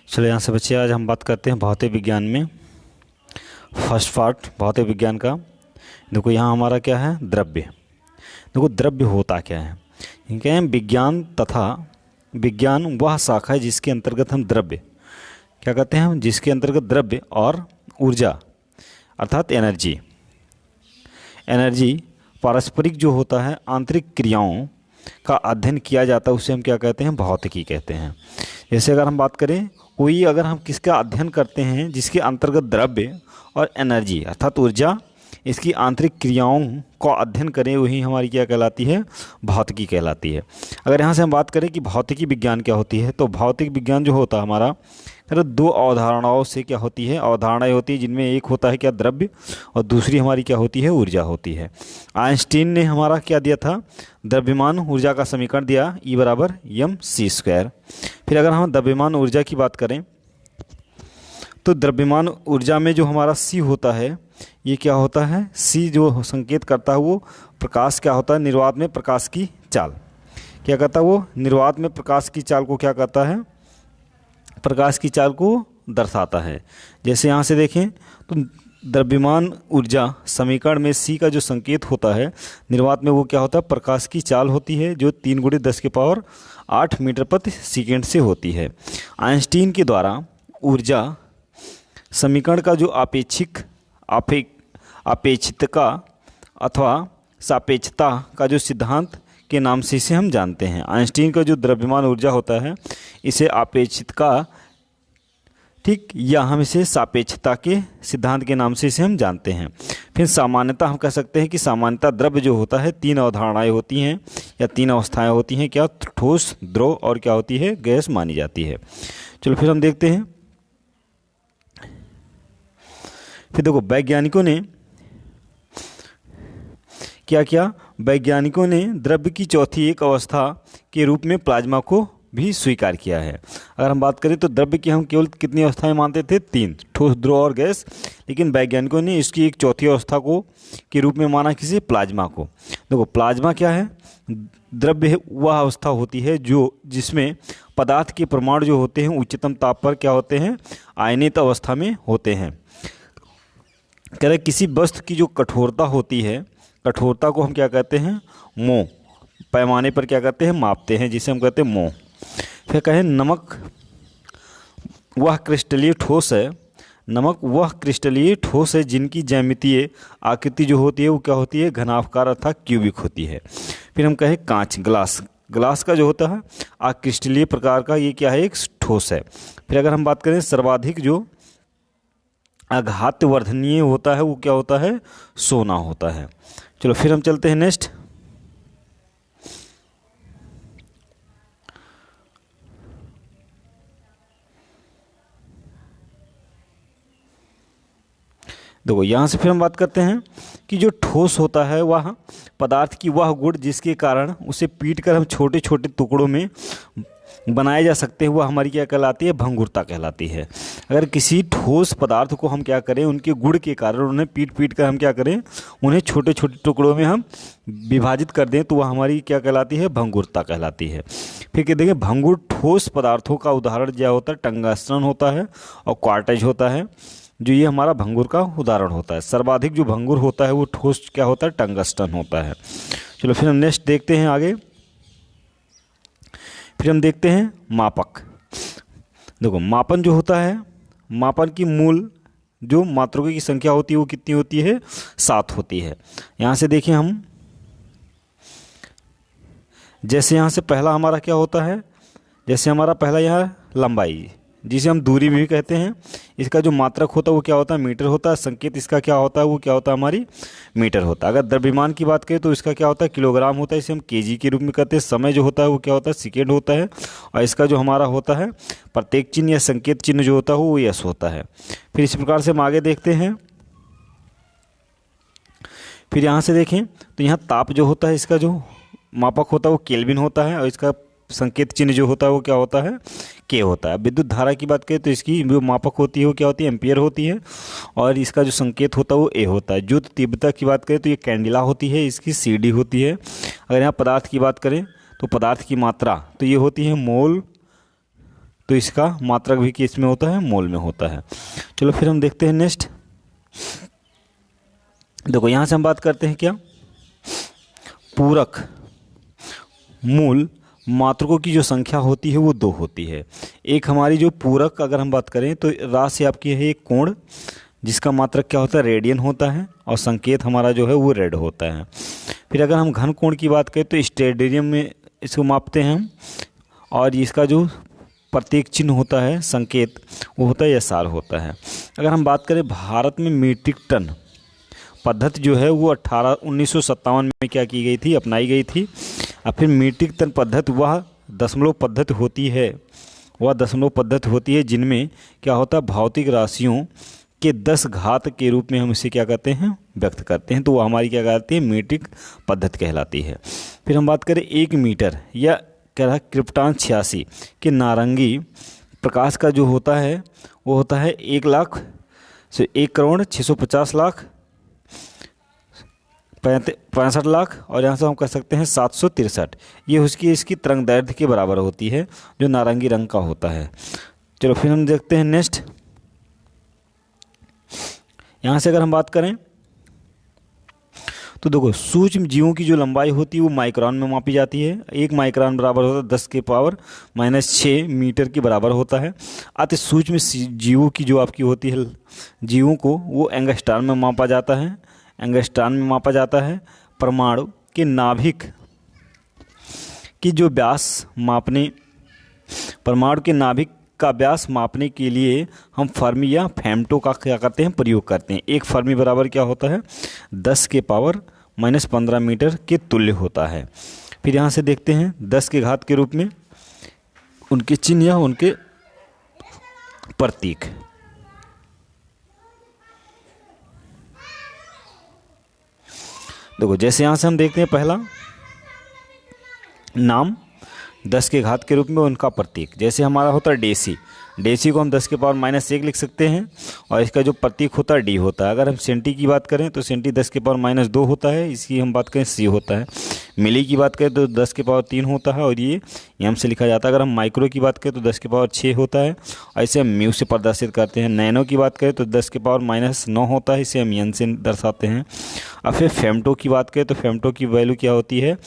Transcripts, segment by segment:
चलो यहाँ से बच्चे आज हम बात करते हैं भौतिक विज्ञान में फर्स्ट पार्ट भौतिक विज्ञान का। देखो यहाँ हमारा क्या है, द्रव्य। देखो द्रव्य होता क्या है, क्या है, विज्ञान तथा विज्ञान वह शाखा है जिसके अंतर्गत हम द्रव्य क्या कहते हैं, जिसके अंतर्गत द्रव्य और ऊर्जा अर्थात एनर्जी पारस्परिक जो होता है आंतरिक क्रियाओं का अध्ययन किया जाता है, उसे हम क्या कहते हैं, भौतिकी कहते हैं। जैसे अगर हम बात करें कोई अगर हम किसका अध्ययन करते हैं जिसके अंतर्गत द्रव्य और एनर्जी अर्थात ऊर्जा इसकी आंतरिक क्रियाओं का अध्ययन करें, वही हमारी क्या कहलाती है, भौतिकी कहलाती है। अगर यहाँ से हम बात करें कि भौतिकी विज्ञान क्या होती है, तो भौतिक विज्ञान जो होता है हमारा दो अवधारणाओं से क्या होती है, अवधारणाएं होती है जिनमें एक होता है क्या, द्रव्य, और दूसरी हमारी क्या होती है, ऊर्जा होती है। आइंस्टीन ने हमारा क्या दिया था, द्रव्यमान ऊर्जा का समीकरण दिया, E बराबर mc²। फिर अगर हम द्रव्यमान ऊर्जा की बात करें तो द्रव्यमान ऊर्जा में जो हमारा C होता है, ये क्या होता है, C जो संकेत करता है वो प्रकाश क्या होता है, निर्वात में प्रकाश की चाल क्या करता है, वो निर्वात में प्रकाश की चाल को क्या करता है, प्रकाश की चाल को दर्शाता है। जैसे यहाँ से देखें तो द्रव्यमान ऊर्जा समीकरण में C का जो संकेत होता है निर्वात में, वो क्या होता है, प्रकाश की चाल होती है जो 3 × 10⁸ मीटर प्रति सेकेंड से होती है। आइंस्टीन के द्वारा ऊर्जा समीकरण का जो अपेक्षितता अथवा सापेक्षता का जो सिद्धांत के नाम से इसे हम जानते हैं। आइंस्टीन का जो द्रव्यमान ऊर्जा होता है इसे अपेक्षितता, ठीक, या हम इसे सापेक्षता के सिद्धांत के नाम से इसे हम जानते हैं। फिर सामान्यता हम कह सकते हैं कि सामान्यता द्रव्य जो होता है 3 अवधारणाएं होती हैं या 3 अवस्थाएं होती हैं, क्या, ठोस, द्रव और क्या होती है, गैस मानी जाती है। चलो फिर हम देखते हैं। फिर देखो वैज्ञानिकों ने क्या किया, वैज्ञानिकों ने द्रव्य की चौथी एक अवस्था के रूप में प्लाज्मा को भी स्वीकार किया है। अगर हम बात करें तो द्रव्य की हम केवल कितनी अवस्थाएं मानते थे, 3, ठोस, द्रव और गैस, लेकिन वैज्ञानिकों ने इसकी एक चौथी अवस्था को के रूप में माना, किसी, प्लाज्मा को। देखो प्लाज्मा क्या है, द्रव्य वह अवस्था होती है जो जिसमें पदार्थ के परमाणु जो होते हैं उच्चतम ताप पर क्या होते हैं, आयनित अवस्था में होते हैं। कह रहे किसी वस्तु की जो कठोरता होती है, कठोरता को हम क्या कहते हैं, मोल, पैमाने पर क्या कहते हैं, मापते हैं, जिसे हम कहते हैं मोल। फिर कहें नमक वह क्रिस्टलीय ठोस है, नमक वह क्रिस्टलीय ठोस है जिनकी ज्यामितीय आकृति जो होती है वो क्या होती है, घनाभकार अर्थात क्यूबिक होती है। फिर हम कहें कांच, ग्लास का जो होता है अक्रिस्टलीय प्रकार का, ये क्या है, एक ठोस है। फिर अगर हम बात करें सर्वाधिक जो आघातवर्धनीय होता है वो क्या होता है, सोना होता है। चलो फिर हम चलते हैं नेक्स्ट। देखो यहाँ से फिर हम बात करते हैं कि जो ठोस होता है वह पदार्थ की वह गुण जिसके कारण उसे पीट कर हम छोटे छोटे टुकड़ों में बनाए जा सकते हैं, वह हमारी क्या कहलाती है, भंगुरता कहलाती है। अगर किसी ठोस पदार्थ को हम क्या करें, उनके गुण के कारण उन्हें पीट कर हम क्या करें, उन्हें छोटे छोटे टुकड़ों में हम विभाजित कर दें, तो वह हमारी क्या कहलाती है, भंगुरता कहलाती है। फिर क्या देखें, भंगुर ठोस पदार्थों का उदाहरण क्या होता है, टंगस्टन होता है और क्वार्टज होता है, जो ये हमारा भंगुर का उदाहरण होता है। सर्वाधिक जो भंगुर होता है वो ठोस क्या होता है, टंगस्टन होता है। चलो फिर हम नेक्स्ट देखते हैं आगे। फिर हम देखते हैं मापक। देखो मापन जो होता है, मापन की मूल जो मात्रकों की संख्या होती है वो कितनी होती है, 7 होती है। यहाँ से देखिए हम, जैसे यहाँ से पहला हमारा क्या होता है, जैसे हमारा पहला यहाँ लंबाई जिसे हम दूरी भी कहते हैं, इसका जो मात्रक होता है वो क्या होता है, मीटर होता है। संकेत इसका क्या होता है, वो क्या होता है, हमारी मीटर होता है। अगर द्रव्यमान की बात करें तो इसका क्या होता है, किलोग्राम होता है, इसे हम केजी के रूप में कहते हैं। समय जो होता है वो क्या होता है, सेकेंड होता है। और इसका जो हमारा होता है प्रत्येक चिन्ह या संकेत चिन्ह जो होता है वो यस होता है। फिर इस प्रकार से हम आगे देखते हैं। फिर यहाँ से देखें तो यहाँ ताप जो होता है, इसका जो मापक होता है वो केल्विन होता है, और इसका संकेत चिन्ह जो होता है वो क्या होता है, के होता है। विद्युत धारा की बात करें तो इसकी जो मापक होती है वो क्या होती है, एम्पियर होती है, और इसका जो संकेत होता है वो ए होता है। ज्योत तीव्रता की बात करें तो ये कैंडिला होती है, इसकी CD होती है। अगर यहाँ पदार्थ की बात करें तो पदार्थ की मात्रा तो ये होती है मोल तो इसका मात्रक भी किस में होता है, मोल में होता है। चलो फिर हम देखते हैं नेक्स्ट। देखो यहाँ से हम बात करते हैं क्या, पूरक मूल मात्रकों की जो संख्या होती है वो 2 होती है। एक हमारी जो पूरक अगर हम बात करें तो राशि आपकी है एक कोण, जिसका मात्रक क्या होता है, रेडियन होता है, और संकेत हमारा जो है वो रेड होता है। फिर अगर हम घन कोण की बात करें तो स्टेडियम में इसको मापते हैं हम, और इसका जो प्रतीक चिन्ह होता है, संकेत, वो होता है SR होता है। अगर हम बात करें भारत में मीट्रिक टन पद्धति जो है वो 1957 में क्या की गई थी, अपनाई गई थी। और फिर मीट्रिक टन पद्धति वह दशमलव पद्धति होती है जिनमें क्या होता है, भौतिक राशियों के 10 घात के रूप में हम इसे क्या कहते हैं, व्यक्त करते हैं। तो वो हमारी क्या कहलाती है, मीट्रिक पद्धति कहलाती है। फिर हम बात करें 1 मीटर या कह रहा है क्रिप्टॉन 86 के नारंगी प्रकाश का जो होता है वो होता है 1,06,65,65,65,000,000, और यहाँ से हम कह सकते हैं 763। ये इसकी तरंग दैर्ध्य के बराबर होती है जो नारंगी रंग का होता है। चलो फिर हम देखते हैं नेक्स्ट। यहाँ से अगर हम बात करें तो देखो सूक्ष्म जीवों की जो लंबाई होती है वो माइक्रोन में मापी जाती है। 1 माइक्रोन बराबर होता है 10⁻⁻6 मीटर के बराबर होता है। अति सूक्ष्म जीवों की जो आपकी होती है, जीवों को वो एंगस्ट्रॉन में मापा जाता है। परमाणु के नाभिक की जो परमाणु के नाभिक का व्यास मापने के लिए हम फर्मी या फेमटो का क्या करते हैं, प्रयोग करते हैं। 1 फर्मी बराबर क्या होता है, 10⁻⁻15 मीटर के तुल्य होता है। फिर यहाँ से देखते हैं 10 के घात के रूप में उनके चिन्ह या उनके प्रतीक। देखो जैसे यहाँ से हम देखते हैं पहला नाम 10 के घात के रूप में उनका प्रतीक, जैसे हमारा होता है डेसी को हम 10⁻⁻1 लिख सकते हैं, और इसका जो प्रतीक होता है डी होता है। अगर हम सेंटी की बात करें तो सेंटी 10⁻2 होता है, इसकी हम बात करें सी होता है। मिली की बात करें तो 10⁻3 होता है, और ये एम से लिखा जाता है। अगर हम माइक्रो की बात करें तो 10⁻6 होता है, ऐसे हम म्यू से प्रदर्शित करते हैं। नैनो की बात करें तो 10⁻−9 होता है, इसे हम एन से दर्शाते हैं। और फिर फेमटो की बात करें तो फेमटो की वैल्यू क्या होती है,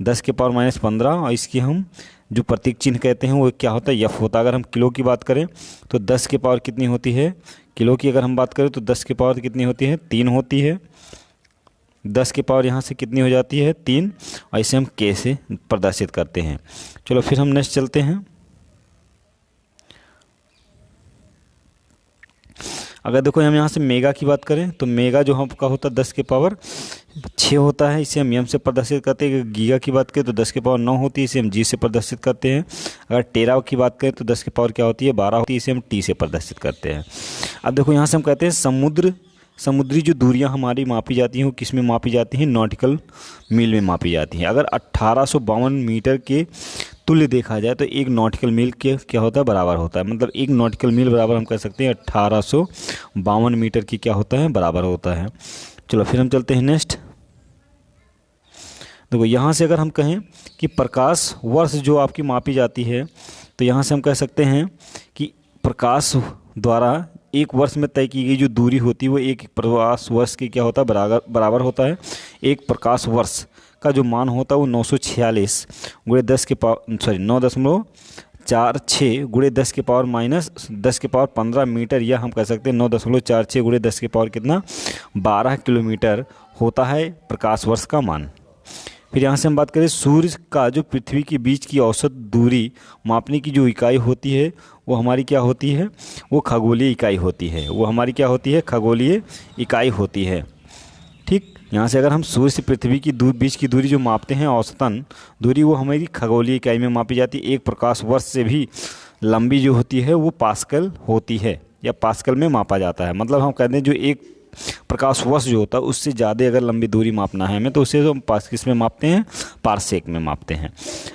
10⁻−15, और इसकी हम जो प्रतीक चिन्ह कहते हैं वो क्या होता है, एफ होता है। अगर हम किलो की बात करें तो 10 के पावर कितनी होती है, किलो की अगर हम बात करें तो 10 के पावर कितनी होती है, 3 होती है। 10 के पावर यहाँ से कितनी हो जाती है, 3, और इसे हम के से प्रदर्शित करते हैं। चलो फिर हम नेक्स्ट चलते हैं। अगर देखो हम यहाँ से मेगा की बात करें तो मेगा जो आपका होता है 10⁻6 होता है, इसे हम एम से प्रदर्शित करते हैं। गीगा की बात करें तो 10⁻9 होती है, इसे हम जी से प्रदर्शित करते हैं। अगर टेरा की बात करें तो 10 के पावर क्या होती है, 12 होती है, इसे हम टी से प्रदर्शित करते हैं। अब देखो यहाँ से हम कहते हैं समुद्री जो दूरियां हमारी मापी जाती हैं वो किस में मापी जाती हैं, नॉटिकल मील में मापी जाती हैं। अगर 1852 मीटर के तुल्य देखा जाए तो 1 नॉटिकल मील के क्या होता है, बराबर होता है। मतलब 1 नॉटिकल मील बराबर हम कह सकते हैं 1852 मीटर की क्या होता है, बराबर होता है। चलो फिर हम चलते हैं नेक्स्ट। देखो यहाँ से अगर हम कहें कि प्रकाश वर्ष जो आपकी मापी जाती है तो यहाँ से हम कह सकते हैं कि प्रकाश द्वारा 1 वर्ष में तय की गई जो दूरी होती है वो 1 प्रकाश वर्ष की क्या होता है, बराबर होता है। 1 प्रकाश वर्ष का जो मान होता है वो 946 गुणे 10 के पावर 9.46 गुणे 10 के पावर -10 के पावर 15 मीटर, या हम कह सकते हैं 9.46 गुणे 10 के पावर कितना, 12 किलोमीटर होता है प्रकाश वर्ष का मान। फिर यहाँ से हम बात करें सूर्य का जो पृथ्वी के बीच की औसत दूरी मापने की जो इकाई होती है वो हमारी क्या होती है, वो खगोलीय इकाई होती है। वो हमारी क्या होती है, खगोलीय इकाई होती है। ठीक, यहाँ से अगर हम सूर्य से पृथ्वी की बीच की दूरी जो मापते हैं औसतन दूरी, वो हमारी खगोलीय इकाई में मापी जाती है। 1 प्रकाश वर्ष से भी लंबी जो होती है वो पास्कल होती है, या पास्कल में मापा जाता है। मतलब हम कहते हैं जो 1 प्रकाश वर्ष जो होता है उससे ज़्यादा अगर लंबी दूरी मापना है हमें तो उसे हम किस में मापते हैं, पारसेक में मापते हैं।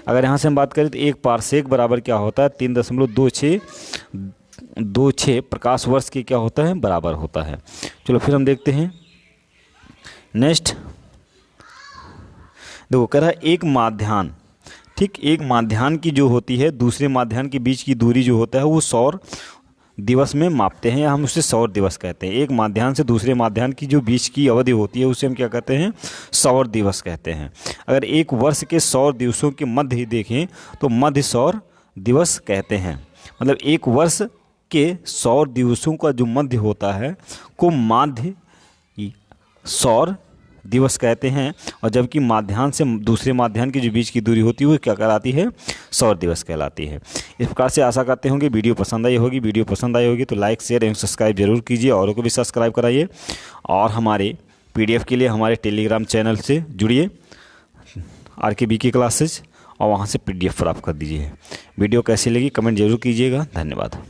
अगर यहाँ से हम बात करें तो 1 पारसेक बराबर क्या होता है, 3.26 प्रकाश वर्ष के क्या होता है, बराबर होता है। चलो फिर हम देखते हैं नेक्स्ट। देखो कह रहा है एक माध्याह्न ठीक, एक माध्याह्न की जो होती है दूसरे माध्याह्न के बीच की दूरी जो होता है वो सौर दिवस में मापते हैं, या हम उसे सौर दिवस कहते हैं। एक माध्याह्न से दूसरे माध्याह्न की जो बीच की अवधि होती है उसे हम क्या कहते हैं, सौर दिवस कहते हैं। अगर एक वर्ष के सौर दिवसों के मध्य ही देखें तो मध्य सौर दिवस कहते हैं। मतलब एक वर्ष के सौर दिवसों का जो मध्य होता है को माध्य सौर दिवस कहते हैं, और जबकि माध्याह्न से दूसरे माध्याह्न की जो बीच की दूरी होती है वो क्या कहलाती है, सौर दिवस कहलाती है। इस प्रकार से आशा करते होंगे वीडियो पसंद आई होगी। वीडियो पसंद आई होगी तो लाइक, शेयर एवं सब्सक्राइब जरूर कीजिए, औरों को भी सब्सक्राइब कराइए, और हमारे PDF के लिए हमारे टेलीग्राम चैनल से जुड़िए, RKBK क्लासेज, और वहाँ से PDF प्राप्त कर दीजिए। वीडियो कैसी लगी कमेंट जरूर कीजिएगा। धन्यवाद।